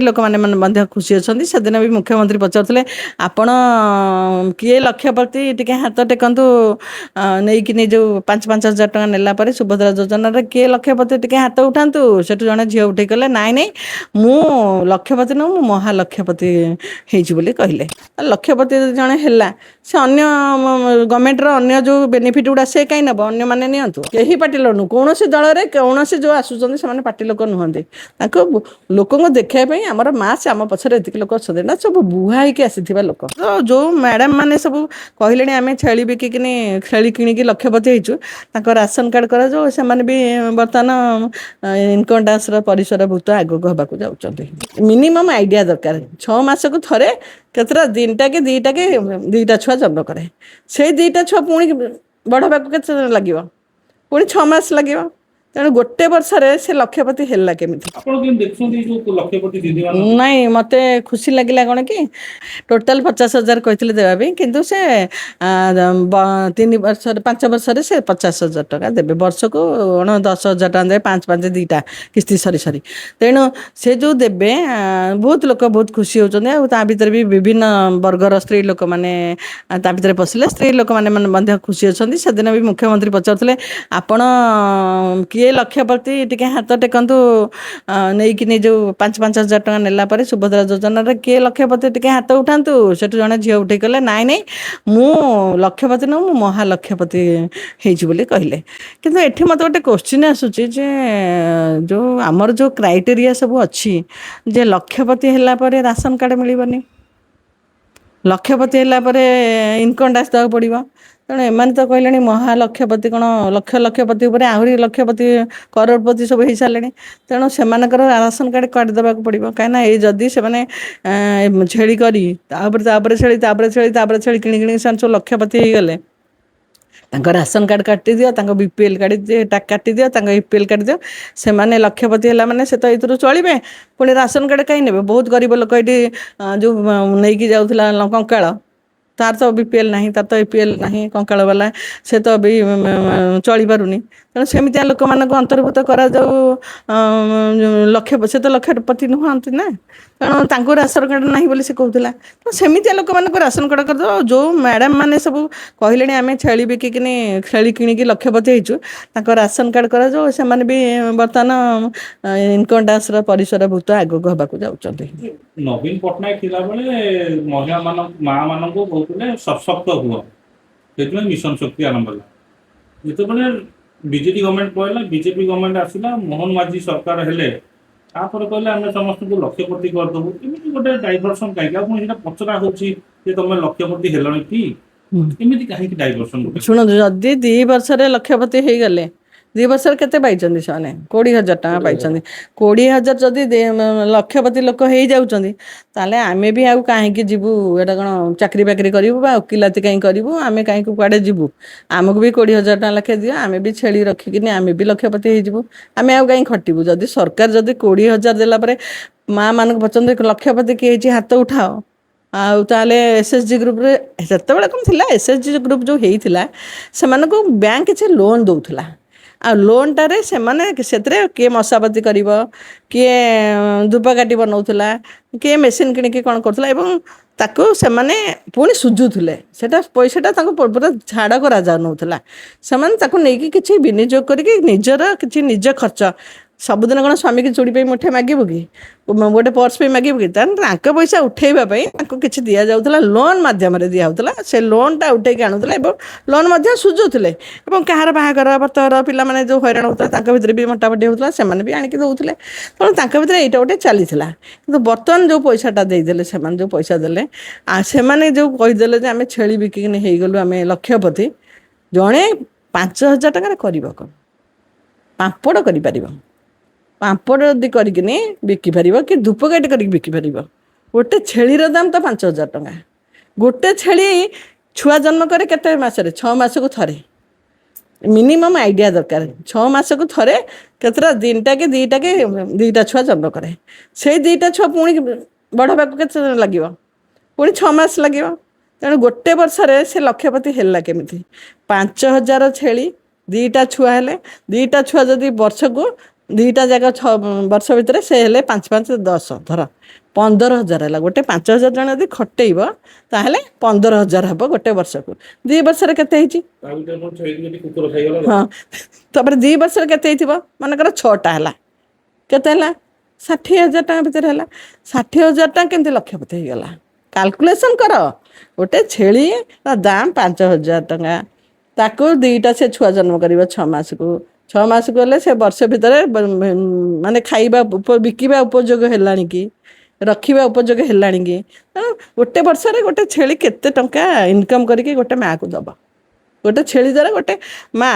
लोक मैंने खुशी अच्छा से दिन भी मुख्यमंत्री पचारे आपण किए लक्षपति टे हाथ टेकतु नहीं कि जो 5,000 टका नेला सुभद्रा योजन किए लक्षपति टे हाथ उठातु से जड़े झील उठे कहले नाई नाई मु लक्षपति नु महालक्षपति होली कहले लक्षपति जड़े है से अन्य गवर्नमेंट अन्य जो बेनिफिट गुड़ा से कहीं नब अन्य मैंने नियंतु कहीं पार्टी नु कौन दल में कौन जो आसुच्च से पार्टी लोक नुहति लोक देखापी आमर मास आम पछरे एतिक लोक अच्छे ना सब बुहा होकर आसी लोक तो जो मैडम मैंने सब कहले आम छेली बिकिनी छेली किणिकी लक्षपति होचु राशन कार्ड कर से भी बर्तमान इनकम टैक्स परिसरभुक्त आगक होगा जाऊँच मिनिमम आइडिया दरकार 6 मास को थरे केतरा दिनटा के दीटा छुआ जन्म करे से दीटा छुआ पुणी बढ़ा के लगे पुणी 6 मास लगे तेणु गोटे वर्ष से लक्षपति है नाई मत खुशी लगे कौन कि टोटाल 50,000 कहते देवाई किंतु से 3 वर्ष 5 वर्ष से 50,000 टका देवे वर्ष को 10,000 टका देवे 5 2टा किस्ती सरी सरी तेणु से जो देवे बहुत लोक बहुत खुशी होता भर भी विभिन्न वर्गर स्त्री लोक मैंने भर पशिले स्त्री लोक मैंने खुशी अच्छा से दिन भी मुख्यमंत्री पचारे आपण किए लक्षपति टे हाथ टेकतु नहीं कि जो 5,000 टका नेला सुभद्रा योजन किए लक्षपति टे हाथ उठातु से जड़े झील उठे कहले नाई नाई मु लक्षपति नु महालक्षपति होली कहले किंतु एठी मत गोटे क्वेश्चन आसूची जो आमर जो क्राइटेरिया सब अच्छी जे लक्षपति है राशन कार्ड मिलबनी लक्षपति है इनकम टैक्स देवा पड़ो तेणु एम तो कहले महालक्षपति कौन लक्ष लक्षपति आहरी लक्षपति करोड़पति सब हो सारे तेणु से राशन कार्ड काट देवा पड़ो कहीं ये जदि से छेड़ी करी छेड़ी छेड़ी किणी सब लक्षपति हो गले राशन कार्ड काटी दियो बीपीएल काटी दियो ईपीएल काटी दियो से मैंने लक्षपति है मैंने से तो ये चलिए पुणी राशन कार्ड कहीं ने बहुत गरीब लोक ये जो नहीं कि जाऊला कंकाल तार तो बीपीएल ना तार तो ईपीएल ना कंकाल वाला से तो भी चली पारुनी तेणु सेमती लोक मान अंतर्भुक्त करा लक्ष्य से तो लक्षपति नुहति ना तेणु राशन कार्ड ना बोली से कहला तो सेमती लोक मान राशन कार्ड कर जो मैडम मैंने सब कहले आम छेली बिकिनी छेली किणिकी लक्षपति होचु राशन कार्ड कर से भी बर्तमान इनकम टैक्स परिसरभुक्त आगक होगा जाऊँच नवीन पट्टनायक थिला बेले महिला माँ मान कहते सशक्त हुआ से मिशन शक्ति आरंभ है जो बीजेपी गवर्नमेंट कहला बीजेपी गवर्नमेंट आसला मोहन माझी सरकार हेले तापर कहले आम समस्त को लक्षपति करदेबू एमती गोटे डाइवर्सन कहीं पचरा हो तुम लक्षपति हेल कि एमती कहीं डाइवर्सन शुण जदि 2 वर्ष लक्षपति हो गले 2 वर्ष केते पाई से 20,000 टका पाई 20,000 जदि लक्षपति लोक हो जाऊँच आम भी आउ कहीं जीवु एटा कौन चाकरी बाकरी करूँ वकिलाती कहीं करूँ आम कहीं कड़े जीवु आमको भी 20,000 टका लखे दियो आम भी छेड़ी रखिकी आम भी लक्षपति हो आम आउ कहीं खटबू जदि सरकार जदि 20,000 देला माँ मान पचार लक्षपति किए हाथ उठाओ आउ ताले एसएचजी ग्रुप रे सेते कौन थी एसएचजी ग्रुप जो होता से बैंक किसी लोन दौला आ लोन टारे से किए मशापति कर किए धूपकाठी बनाऊला किए मेसीन किणिकी कौन करूला से पुणी सुझुले से पैसा पूरा छाड़ करा नौला से किसी विनियोग करके निजर किसी निज खर्च सबुदिन कौन स्वामी की चूड़ी पे मुठे मागबू कि गोटे पर्स पे मागबू कि पैसा उठेबाई किसी दि जाऊला लोन मध्यम दिहला से लोनटा उठे आणुला लोन सुझुले कहार बाहागर बर्तर पिला जो हैरान होता भर भी मोटामोटी होता से भी आणिक दौले तेणु भर यहाँ गोटे चली कि बर्तमान जो पैसाटा देदेले से जो पैसा देले से जो कहीदेले आम छेली बिकिन हो गलु आम लक्षपति जड़े 5,000 टकर कर कौन पापड़ कर पापड़ यदि करके बिकिपार कि धूपकाठी कर बिकिपार गोटे छेलीर दाम तो 5,000 टका गोटे छेली छुआ जन्म करे केते मासरे 6 मास को थरे मिनिमम आइडिया दरकार 6 मास को थरे केतरा दिनटा के दीटा छुआ जन्म करे से दीटा छुआ पुणी बढ़ा के लगे पुणी 6 मास लगे तेणु गोटे वर्ष से लक्षपति है केमी 5,000 छेली 2टा छुआ हेले 2टा छुआ जदि वर्ष को ଦୁଇଟା ଯାକ 6 ବର୍ଷ ଭିତରେ ସେ ହେଲେ 5 5 10 ଧର 15,000 ହେଲା। ଗୋଟେ 5,000 ଜଣ ଯଦି ଖଟେଇବ ତାହେଲେ 15,000 ହେବ ଗୋଟେ ବର୍ଷକୁ। 2 ବର୍ଷରେ କେତେ ହେଇଛି? ତା ଭିତରେ ପୁଣି ଛେଳି ଯଦି କୁକୁର ଖାଇଗଲା ହଁ ତାପରେ 2 ବର୍ଷରେ କେତେ ହେଇଥିବ? ମନେକର 6ଟା ହେଲା, କେତେ ହେଲା? 60,000 ଟଙ୍କା ଭିତରେ ହେଲା। 60,000 ଟଙ୍କା କେମିତି ଲକ୍ଷପତି ହେଇଗଲା? କାଲକୁଲେସନ୍ କର। ଗୋଟେ ଛେଳିର ଦାମ୍ 5,000 ଟଙ୍କା, ତାକୁ 2ଟା ସେ ଛୁଆ ଜନ୍ମ କରିବ 6 ମାସକୁ। 6 ମାସକୁ ହେଲେ ସେ ବର୍ଷ ଭିତରେ ମାନେ ଖାଇବା ବିକିବା ଉପଯୋଗ ହେଲାଣି କି, ରଖିବା ଉପଯୋଗ ହେଲାଣି କି? ତେଣୁ ଗୋଟେ ବର୍ଷରେ ଗୋଟେ ଛେଳି କେତେ ଟଙ୍କା ଇନକମ୍ କରିକି ଗୋଟେ ମାଆକୁ ଦେବ? ଗୋଟେ ଛେଳି ଦ୍ୱାରା ଗୋଟେ ମା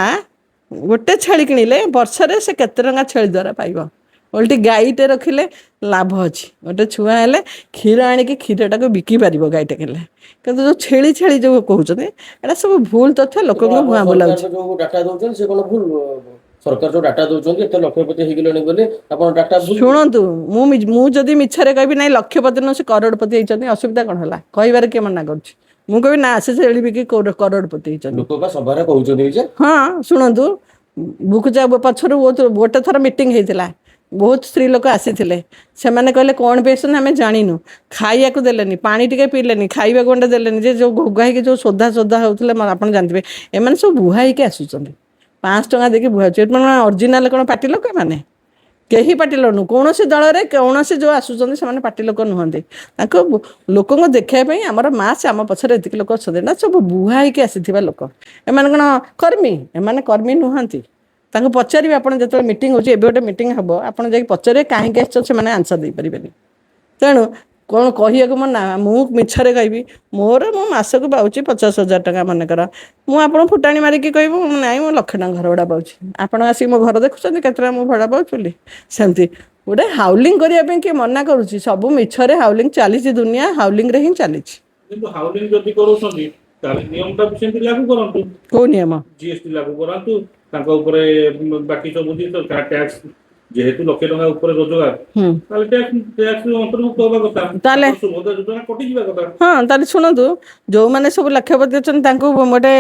ଗୋଟେ ଛେଳି କିଣିଲେ ବର୍ଷରେ ସେ କେତେ ଟଙ୍କା ଛେଳି ଦ୍ୱାରା ପାଇବ? ଓଲଟି ଗାଈଟେ ରଖିଲେ ଲାଭ ଅଛି। ଗୋଟେ ଛୁଆ ହେଲେ କ୍ଷୀର ଆଣିକି କ୍ଷୀରଟାକୁ ବିକି ପାରିବ ଗାଈଟେ କିଣିଲେ। କିନ୍ତୁ ଯେଉଁ ଛେଳି ଯେଉଁ କହୁଛନ୍ତି ଏଇଟା ସବୁ ଭୁଲ ତଥ୍ୟ ଲୋକଙ୍କୁ ଭୁଆଁ ବୁଲାଉଛି। ଯୋଉ ଡାଟା ଦଉଛନ୍ତି ସେ କଣ ଭୁଲ? ସରକାର ଯୋଉ ଡାଟା ଦଉଛନ୍ତି ଏତେ ଲକ୍ଷପତି ହେଇଗଲେଣି ବୋଲି ଆପଣ ଡାଟା ଭୁଲ? ଶୁଣନ୍ତୁ, ମୁଁ ଯଦି ମିଛରେ କହିବି ନାଇଁ ଲକ୍ଷପତି ନୁହଁ ସେ କରୋଡ଼ପତି ହେଇଛନ୍ତି, ଅସୁବିଧା କ'ଣ ହେଲା? କହିବାରେ କିଏ ମନା କରୁଛି? ମୁଁ କହିବି ନା ସେ ଛେଳି ବିକି କରୋଡ଼ପତି ହେଇଛନ୍ତି। ଲୋକ ବା ସଭାରେ କହୁଛନ୍ତି ଯେ। ହଁ ଶୁଣନ୍ତୁ, ବୁକୁଚା ପଛରୁ ଗୋଟେ ଥର ମିଟିଂ ହେଇଥିଲା, ବହୁତ ସ୍ତ୍ରୀ ଲୋକ ଆସିଥିଲେ। ସେମାନେ କହିଲେ କ'ଣ ପାଇଁ ଆସୁଛନ୍ତି ଆମେ ଜାଣିନୁ, ଖାଇବାକୁ ଦେଲେନି, ପାଣି ଟିକେ ପିଇଲେନି, ଖାଇବାକୁ ଗଣ୍ଡେ ଦେଲେନି। ଯେ ଯେଉଁ ଘୋଘା ହେଇକି ଯେଉଁ ସୋଧା ହେଉଥିଲେ ଆପଣ ଜାଣିଥିବେ। ଏମାନେ ସବୁ ବୁହା ହେଇକି ଆସୁଛନ୍ତି, 500 ଟଙ୍କା ଦେଇକି ବୁହା ହେଉଛି। ଏମାନେ ଅରିଜିନାଲ କ'ଣ ପାର୍ଟି ଲୋକ? ଏମାନେ କେହି ପାର୍ଟି ଲୋକ ନୁହଁ। କୌଣସି ଦଳରେ କୌଣସି ଯେଉଁ ଆସୁଛନ୍ତି ସେମାନେ ପାର୍ଟି ଲୋକ ନୁହନ୍ତି। ତାଙ୍କୁ ଲୋକଙ୍କୁ ଦେଖାଇବା ପାଇଁ ଆମର ମାସ୍ ଆମ ପଛରେ ଏତିକି ଲୋକ ଅଛନ୍ତି, ନା ସବୁ ବୁହା ହେଇକି ଆସିଥିବା ଲୋକ। ଏମାନେ କ'ଣ କର୍ମୀ? ଏମାନେ କର୍ମୀ ନୁହନ୍ତି। ତାଙ୍କୁ ପଚାରିବେ, ଆପଣ ଯେତେବେଳେ ମିଟିଂ ହେଉଛି, ଏବେ ଗୋଟେ ମିଟିଂ ହେବ, ଆପଣ ଯାଇକି ପଚାରିବେ କାହିଁକି ଆସିଛ, ସେମାନେ ଆନ୍ସର ଦେଇପାରିବେନି। ତେଣୁ କ'ଣ କହିବାକୁ ମୁଁ ମିଛରେ କହିବି? ମୁଁ ମାସକୁ ପାଉଛି 50,000 ଟଙ୍କା ମନେକର, ମୁଁ ଆପଣଙ୍କୁ ଫୁଟାଣି ମାରିକି କହିବୁ ନାଇଁ ମୁଁ 1,00,000 ଟଙ୍କା ଘର ଭଡ଼ା ପାଉଛି। ଆପଣ ଆସିକି ମୋ ଘର ଦେଖୁଛନ୍ତି କେତେ ଟଙ୍କା ମୁଁ ଭଡ଼ା ପାଉଛି ବୋଲି? ସେମିତି ଗୋଟେ ହାଉଲିଂ କରିବା ପାଇଁ କିଏ ମନା କରୁଛି? ସବୁ ମିଛରେ ହାଉଲିଂ ଚାଲିଛି, ଦୁନିଆ ହାଉଲିଂରେ ହିଁ ଚାଲିଛି। କିନ୍ତୁ ହାଉଲିଂ ଯଦି କରୁଛନ୍ତି ତାହେଲେ ନିୟମଟା ବି ସେମିତି ଲାଗୁ କରନ୍ତୁ। କେଉଁ ନିୟମ? GST ଲାଗୁ କରାନ୍ତୁ ତାଙ୍କ ଉପରେ। ବାକି ସବୁ ଜିନିଷ ଟ୍ୟାକ୍ସ, ଯେହେତୁ 1,00,000 ଟଙ୍କା ଉପରେ ରୋଜଗାର, ତାହେଲେ ଟ୍ୟାକ୍ସ ଅନ୍ତର୍ଭୁକ୍ତ ହେବା କଥା। ତାହେଲେ ସୁଭଦ୍ରା ଯୋଜନା କଟିଯିବା କଥା। ହଁ ତାହେଲେ ଶୁଣନ୍ତୁ, ଯେଉଁମାନେ ସବୁ ଲକ୍ଷପତି ଅଛନ୍ତି ତାଙ୍କୁ ଗୋଟେ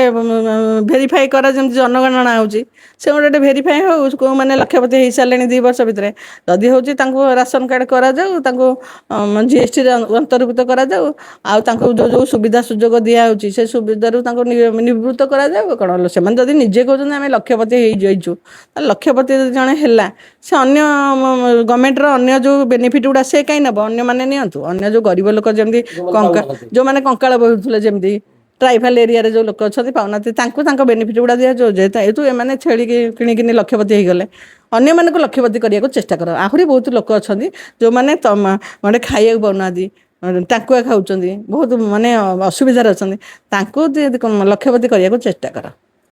ଭେରିଫାଇ କରା, ଯେମିତି ଜନଗଣନା ହେଉଛି ସେ ଗୋଟେ ଭେରିଫାଇ ହେଉ କେଉଁମାନେ ଲକ୍ଷପତି ହେଇସାରିଲେଣି 2 ବର୍ଷ ଭିତରେ। ଯଦି ହେଉଛି ତାଙ୍କୁ ରାସନ କାର୍ଡ଼ କରାଯାଉ, ତାଙ୍କୁ GSTରେ ଅନ୍ତର୍ଭୁକ୍ତ କରାଯାଉ, ଆଉ ତାଙ୍କୁ ଯେଉଁ ସୁବିଧା ସୁଯୋଗ ଦିଆହେଉଛି ସେ ସୁବିଧାରୁ ତାଙ୍କୁ ନିବୃତ୍ତ କରାଯାଉ। କ'ଣ ସେମାନେ ଯଦି ନିଜେ କହୁଛନ୍ତି ଆମେ ଲକ୍ଷପତି ହେଇଯାଇଛୁ, ତାହେଲେ ଲକ୍ଷପତି ଯଦି ଜଣେ ହେଲା, ସେ ଅନ୍ୟ ଗଭର୍ଣ୍ଣମେଣ୍ଟର ଅନ୍ୟ ଯେଉଁ ବେନିଫିଟ୍ ଗୁଡ଼ା ସେ କାହିଁ ନେବ? ଅନ୍ୟମାନେ ନିଅନ୍ତୁ। ଅନ୍ୟ ଯେଉଁ ଗରିବ ଲୋକ ଯେମିତି ଯେଉଁମାନେ କଙ୍କାଳ ବହୁଥିଲେ, ଯେମିତି ଟ୍ରାଇବାଲ ଏରିଆରେ ଯେଉଁ ଲୋକ ଅଛନ୍ତି ପାଉନାହାନ୍ତି, ତାଙ୍କୁ ତାଙ୍କ ବେନିଫିଟ୍ ଗୁଡ଼ା ଦିଆଯାଉ। ଯେହେତୁ ଏମାନେ ଛେଳି କିଣିକିନି ଲକ୍ଷପତି ହେଇଗଲେ, ଅନ୍ୟମାନଙ୍କୁ ଲକ୍ଷପତି କରିବାକୁ ଚେଷ୍ଟା କର। ଆହୁରି ବହୁତ ଲୋକ ଅଛନ୍ତି ଯେଉଁମାନେ ମାନେ ଖାଇବାକୁ ପାଉନାହାନ୍ତି, ଟାଙ୍କୁଆ ଖାଉଛନ୍ତି, ବହୁତ ମାନେ ଅସୁବିଧାରେ ଅଛନ୍ତି, ତାଙ୍କୁ ଲକ୍ଷପତି କରିବାକୁ ଚେଷ୍ଟା କର।